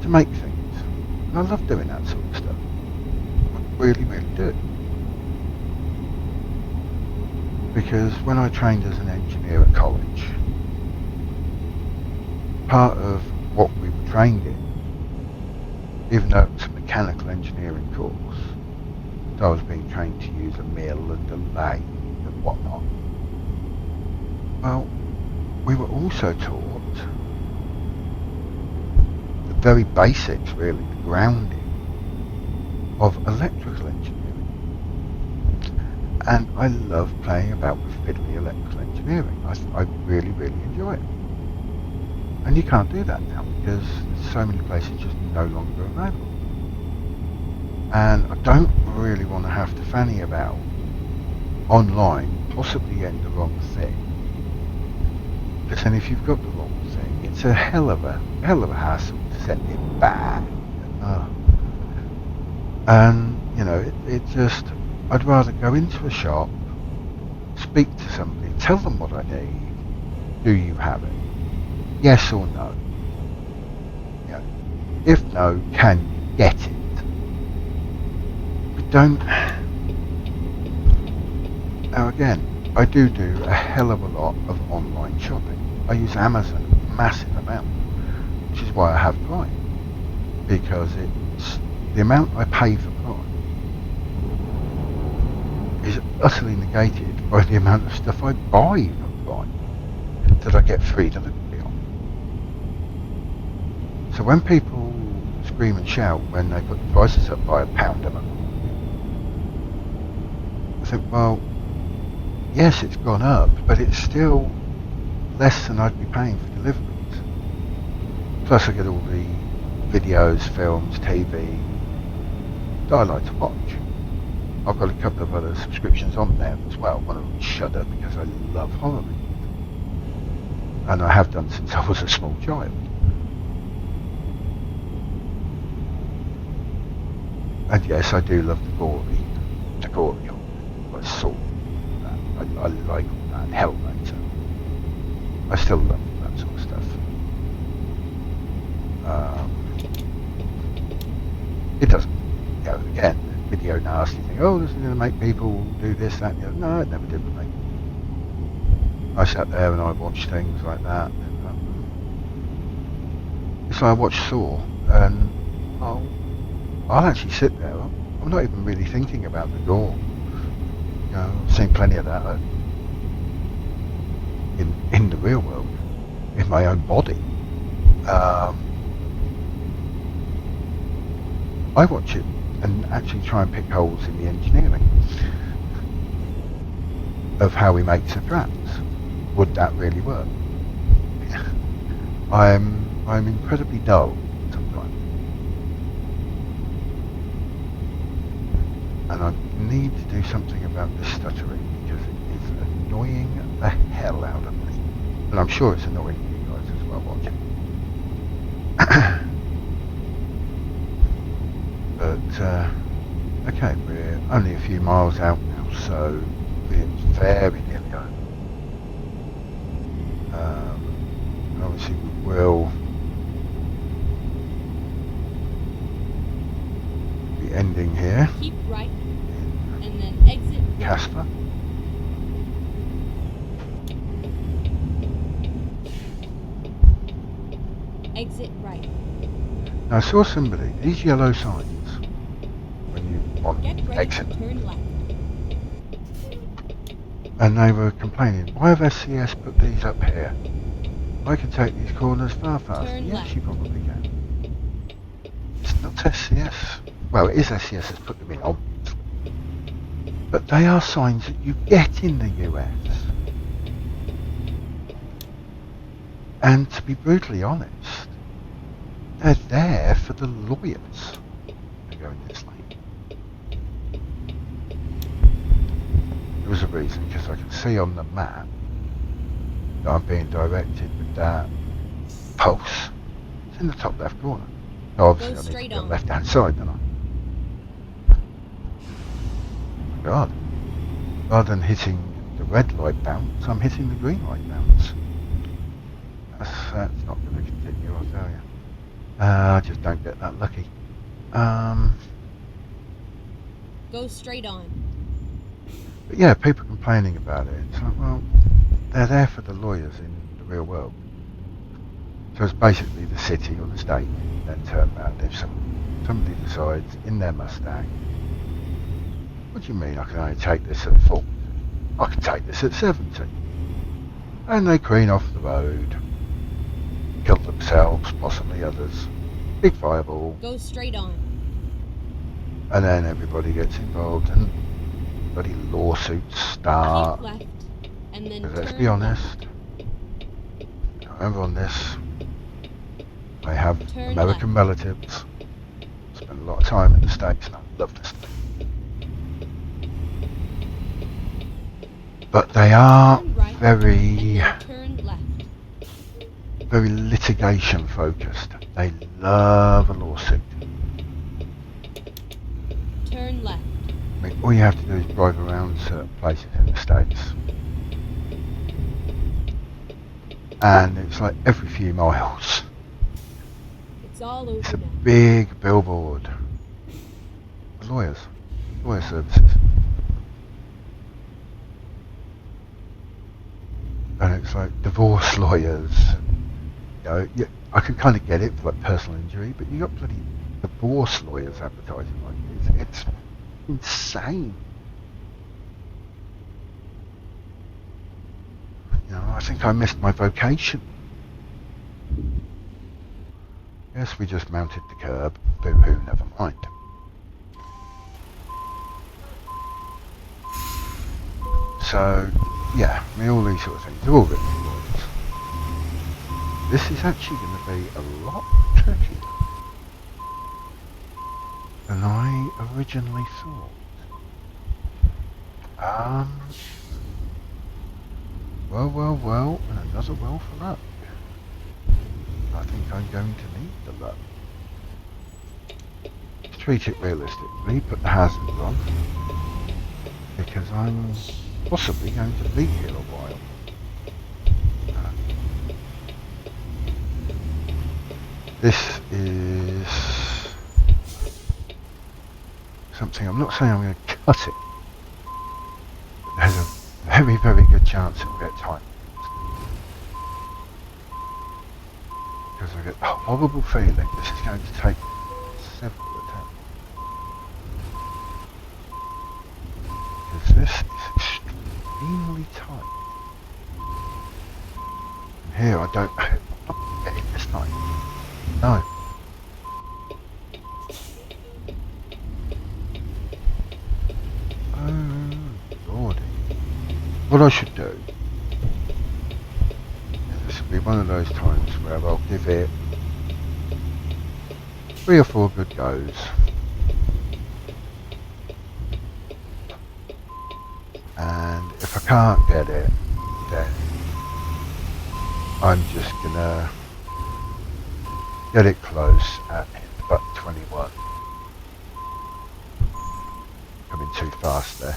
to make things. And I love doing that sort of stuff. I really, really do. Because when I trained as an engineer at college, part of what we were trained in, even though it was a mechanical engineering course, I was being trained to use a mill and a lathe and whatnot. Well, we were also taught the very basics, really, the grounding of electrical engineering. And I love playing about with fiddly electrical engineering. I really, really enjoy it. And you can't do that now because so many places just no longer available. And I don't really want to have to fanny about online, possibly getting the wrong thing. Because then if you've got the wrong thing, it's a hell of a hassle to send it back. And you know, it just, I'd rather go into a shop, speak to somebody, tell them what I need. Do you have it? Yes or no? You know, if no, can you get it? But don't. Now again, I do a hell of a lot of online shopping. I use Amazon a massive amount, which is why I have Prime, because it's the amount I pay for Prime is utterly negated by the amount of stuff I buy from Prime that I get free delivery on. So when people scream and shout when they put the prices up by £1 a month, I think, well, yes, it's gone up, but it's still less than I'd be paying for deliveries. Plus I get all the videos, films, TV that I like to watch. I've got a couple of other subscriptions on there as well. One of them is Shudder because I love horror movies. And I have done since I was a small child. And yes, I do love the gory horror. I saw that. I like all that. Hellraiser. I still love that sort of stuff. It doesn't, you know, again, video nasty thing, oh, this is going to make people do this, that, and the other. No, it never did with me. I sat there and I watched things like that. It's like I watched Saw, and I'll actually sit there. I'm not even really thinking about the gore. You know, I've seen plenty of that in the real world, in my own body. I watch it and actually try and pick holes in the engineering of how we make the traps. Would that really work? I'm incredibly dull sometimes, and I need to do something about this stuttering because it is annoying the hell out of me. And I'm sure it's annoying you guys as well watching. But, okay, we're only a few miles out now, so we're very nearly home. And obviously we will be ending here. Keep right In and then exit right. Casper. Exit right. Now I saw somebody, these yellow signs, when you want Get ready exit, to turn left. and they were complaining, why have SCS put these up here? I can take these corners far faster. Turn Yes, left. you probably can. It's not SCS. Well, it is SCS that's put them in, obviously. But they are signs that you get in the US. And to be brutally honest, they're there for the lawyers to go in this lane. There was a reason, because I can see on the map that I'm being directed with that pulse. It's in the top left corner. Now, obviously, Go I need to straight be on on. the left-hand side, don't I? God. Rather than hitting the red light bounce, I'm hitting the green light bounce. That's not going to continue, I'll tell you. I just don't get that lucky. Go straight on. But yeah, people complaining about it. It's like, well, they're there for the lawyers in the real world. So it's basically the city or the state then turn around if somebody decides in their Mustang, what do you mean I can only take this at 40? I can take this at 70. And they careen off the road, kill themselves, possibly others, big fireball, Go straight on. and then everybody gets involved and bloody lawsuits start. Keep left and then Because turn let's be honest, left. remember on this, I have Turn American relatives, spend a lot of time in the States, and I love this thing. But they are Turn right very, and then turn left. very litigation focused. They love a lawsuit. Turn left. I mean, all you have to do is drive around certain places in the States. And it's like every few miles, It's all it's over a now. big billboard. Lawyer services. And it's like divorce lawyers. You know, I can kind of get it for like personal injury, but you got bloody divorce lawyers advertising like this. It's insane. You know, I think I missed my vocation. Yes, we just mounted the curb. Boo-hoo, never mind. So, yeah, I mean, all these sort of things are all written for lawyers. This is actually going to be a lot trickier than I originally thought. Well, and another well for luck. I think I'm going to need the luck. Treat it realistically, put the hazards on, because I'm possibly going to be here a while. This is something, I'm not saying I'm going to cut it, but there's a very, very good chance it'll get time. Because I get a horrible feeling this is going to take several attempts. Because this is extremely tight. And here I don't know if I'm getting this time. No. Oh, lordy. What I should do, this will be one of those times where I'll give it 3 or 4 good goes. And if I can't get it, then I'm just gonna get it close and hit button 21. Coming too fast there.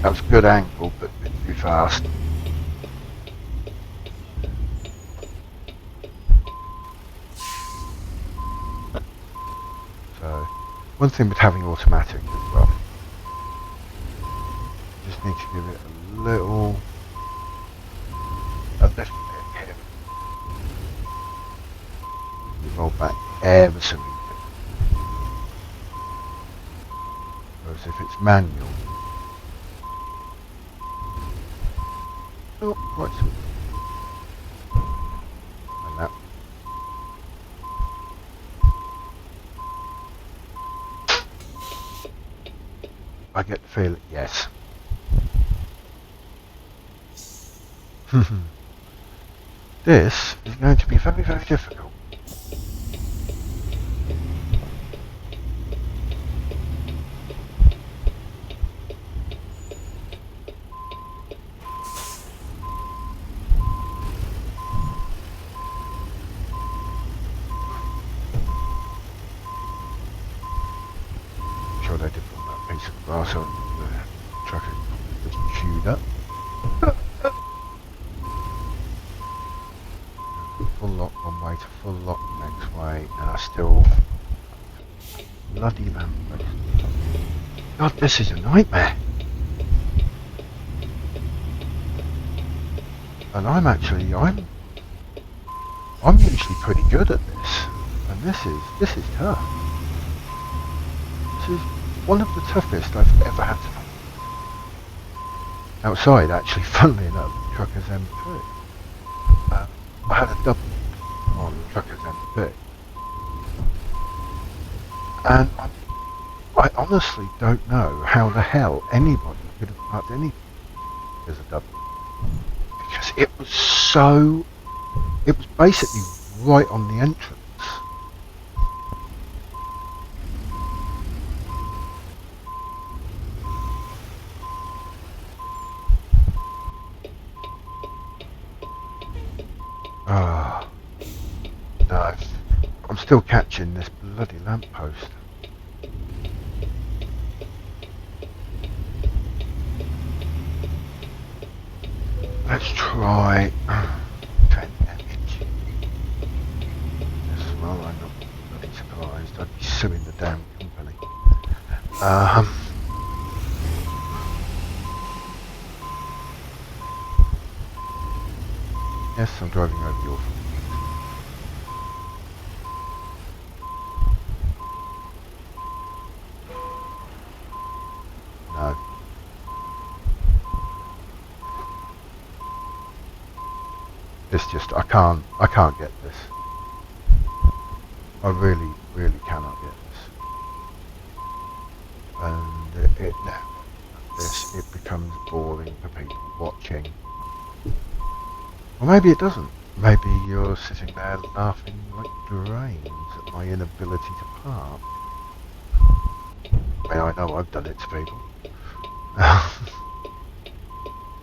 That was a good angle, but a bit too fast. So, one thing with having automatic as well, just need to give it a little bit here. Roll back ever so little bit. Whereas if it's manual, oh, quite so. And that. I get the feeling, yes. This is going to be very, very difficult. I'm sure they did put that piece of glass on the truck just chewed up. Full lock one way to full lock next way, and I still bloody lamppost. God, this is a nightmare. And I'm usually pretty good at this, and this is tough. This is one of the toughest I've ever had to. Outside, actually, funnily enough, Trucker's MP. I had a double on Trucker's MP, and I honestly don't know how the hell anybody could have marked anything as a double, because it was basically right on the entrance. Ah, no, I'm still catching this bloody lamppost. Let's try 10 damage. Yes, well, I'm not bloody surprised. I'd be suing the damn company. Yes, I'm driving over your fault. No. It's just, I can't get this. I really, really cannot get this. And it becomes boring for people watching. Or maybe it doesn't. Maybe you're sitting there laughing like brains at my inability to park. I mean, I know I've done it to people. I've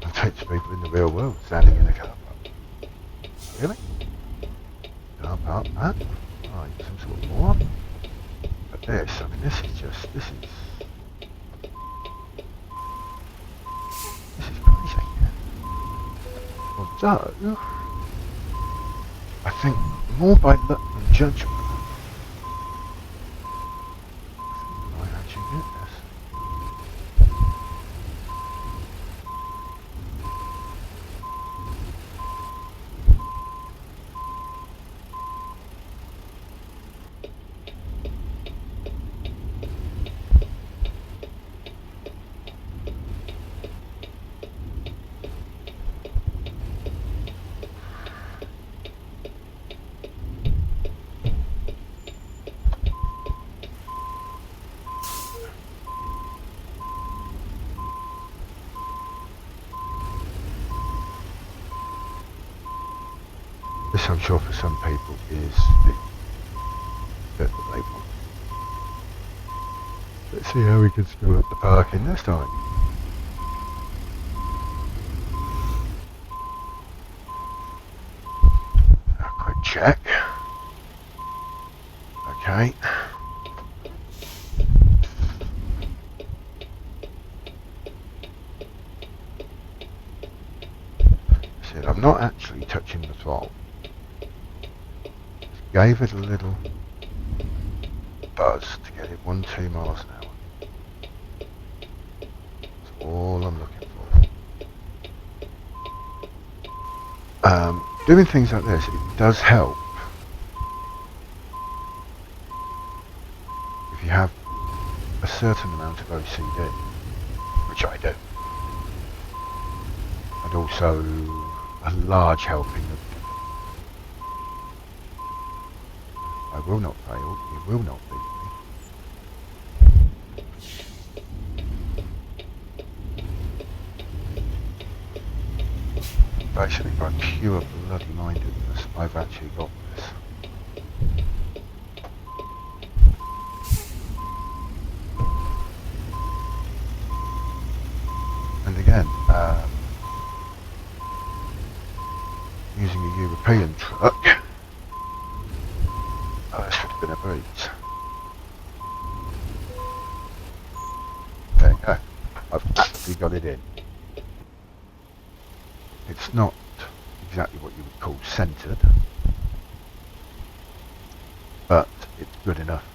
done it to people in the real world, standing in a car park. Really? Car park, that? Right, some sort of moron. But this, I mean, this is crazy. Although, I think more by luck than judgment, I might actually get this. This, I'm sure, for some people is the bit that they want. Let's see how we can screw up the parking this time. check. Okay. Said I'm not actually touching the throttle. Just gave it a little buzz to get it 1-2 miles an hour. That's all I'm looking for. Doing things like this, it does help if you have a certain amount of OCD, which I do, and also a large helping of I will not fail, you will not beat me. Basically, by pure bloody mindedness, I've actually got this. And again, using a European truck, this would have been a breeze. There you go. I've actually got it in. It's not exactly what you would call centred, but it's good enough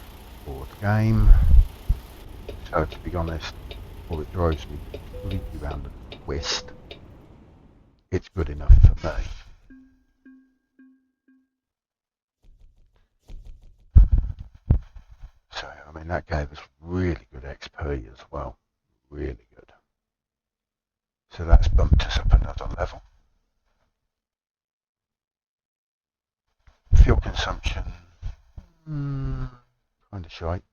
for the game. So to be honest, while it drives me completely round the twist, it's good enough for me. So, I mean, that gave us really good XP as well. Really good. So that's bumped us up another level. Fuel consumption, kind of shite.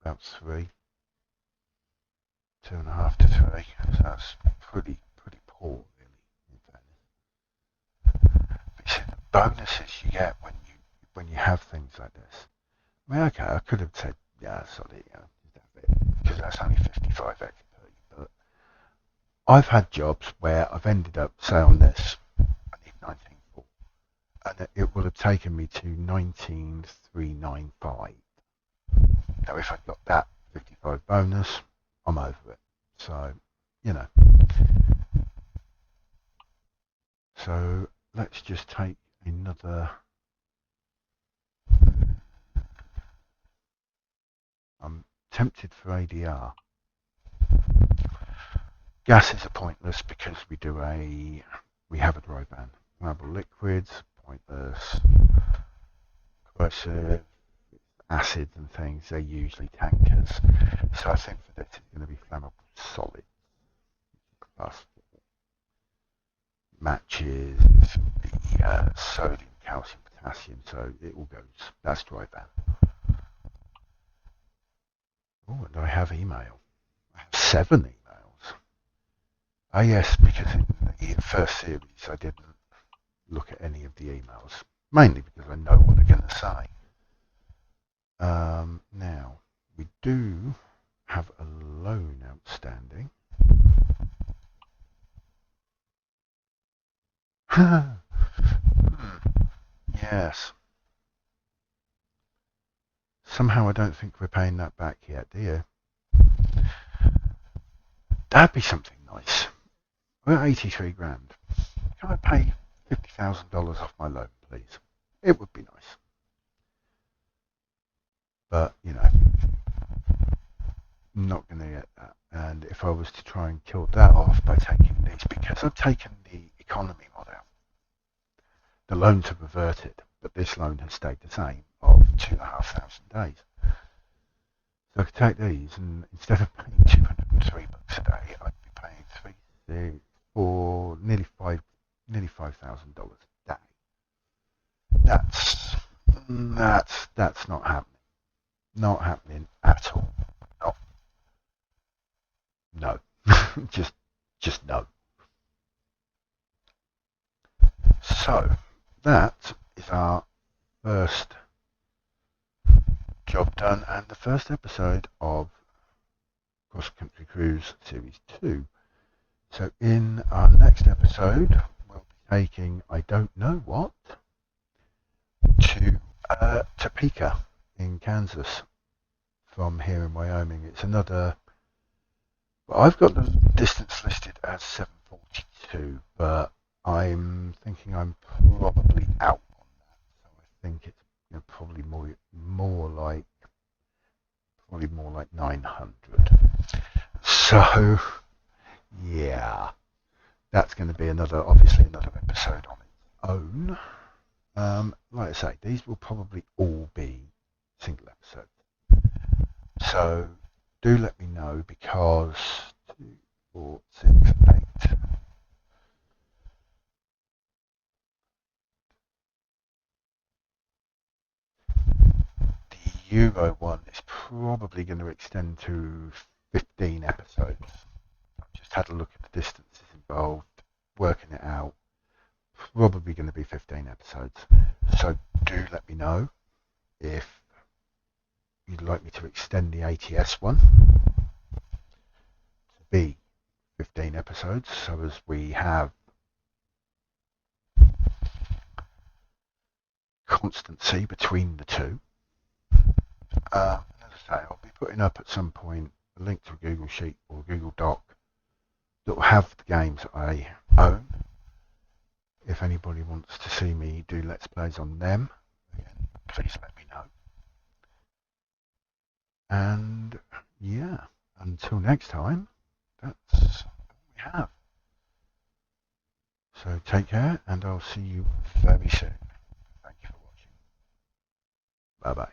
About 3. 2.5 to 3. So that's pretty poor, really, in fairness. But you see, the bonuses you get when you have things like this. I mean, okay, I could have said, yeah, sorry, because that's only 55 XP. But I've had jobs where I've ended up, say on this, I need 19.4, and it would have taken me to 19.395. Now, if I'd got that 55 bonus, I'm over it. So, you know. So, let's just take another. I'm tempted for ADR. Gases are pointless because we have a dry van. Flammable liquids, pointless. Corrosive, acids and things, they're usually tankers. So I think for this it's going to be flammable solids. Plus matches, the sodium, calcium, potassium, so it all goes. That's dry van. Oh, and I have email. I have 7 emails. Oh yes, because in the first series I didn't look at any of the emails, mainly because I know what they're going to say. Now, we do have a loan outstanding. Yes. Somehow I don't think we're paying that back yet, do you? That'd be something nice. We're at 83 grand. Can I pay $50,000 off my loan, please? It would be nice. But, you know, I'm not going to get that. And if I was to try and kill that off by taking these, because I've taken the economy mod out, the loans have reverted, but this loan has stayed the same of 2,500 days. So I could take these, and instead of paying $203 a day, I'd be paying nearly $5,000 a day. That's not happening. Not happening at all. No. just no. So that is our first job done and the first episode of Cross Country Cruise Series 2. So in our next episode we'll be taking I don't know what, to Topeka in Kansas from here in Wyoming. It's another. Well, I've got the distance listed as 742, but I'm thinking I'm probably out on that. So I think it's probably more like 900. So yeah, that's going to be obviously another episode on its own. Like I say, these will probably all be single episodes. So do let me know, because 2, 4, 6, 8. The Euro one is probably going to extend to 15 episodes. I've just had a look at the distances involved, working it out. Probably going to be 15 episodes. So do let me know if you'd like me to extend the ATS one to be 15 episodes, so as we have constancy between the two. As I say, I'll be putting up at some point a link to a Google Sheet or a Google Doc that will have the games that I own. If anybody wants to see me do Let's Plays on them, again, please let me know. And yeah, until next time, that's all we have. So take care, and I'll see you very soon. Thank you for watching. Bye bye.